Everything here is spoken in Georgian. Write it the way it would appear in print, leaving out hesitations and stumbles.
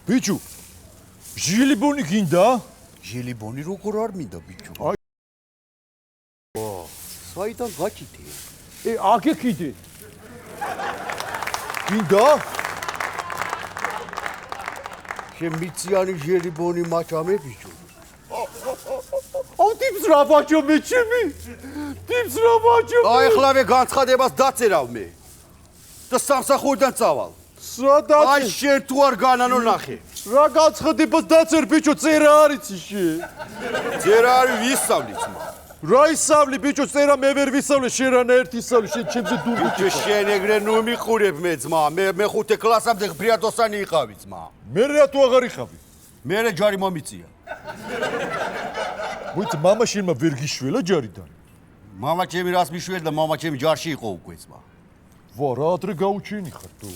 ბიჭო, ჟილიბონი გინდა? ჟილიბონი როგორ არ მინდა ბიჭო? აი. საიდან გაჭიდე? აგეკიდე. გინდა? შემიციანი ჟილიბონი მაჭამე ბიჭო. აუ ტიპს რა ბაჭო მეჩემი? ტიპს რა ბაჭო? აი ახლავე განცხადებას დაწერავ მე. და სამსახურიდან წავალ. სრადა? აი შენ თუ არ განანო ნახე. რა განცხადებას დაწერ ბიჭო, წერა არის ისე. წერა არის ვისწავლიც მა. რა ისავლი ბიჭო, წერა მე ვერ ვისავლე, შენ რანა ერთი ისავლი, შენ ჩემზე დურგუჭი. ბიჭო შენ ეგრე ნუ მიყურებ მე ძმა, მე ხუთე კლასამდე ფრიატოსანი იყავი ძმა. მე რატო აღარ იხავი? მე ჯარი მომიწია. მოიცა მამა შენმა ვერ გიშველა ჯარიდან. მამა ჩემი რას მიშველა და მამა ჩემი ჯარში იყო უკვე ძმა. ვა რა ადრე გაუჩენი ხარ თუ.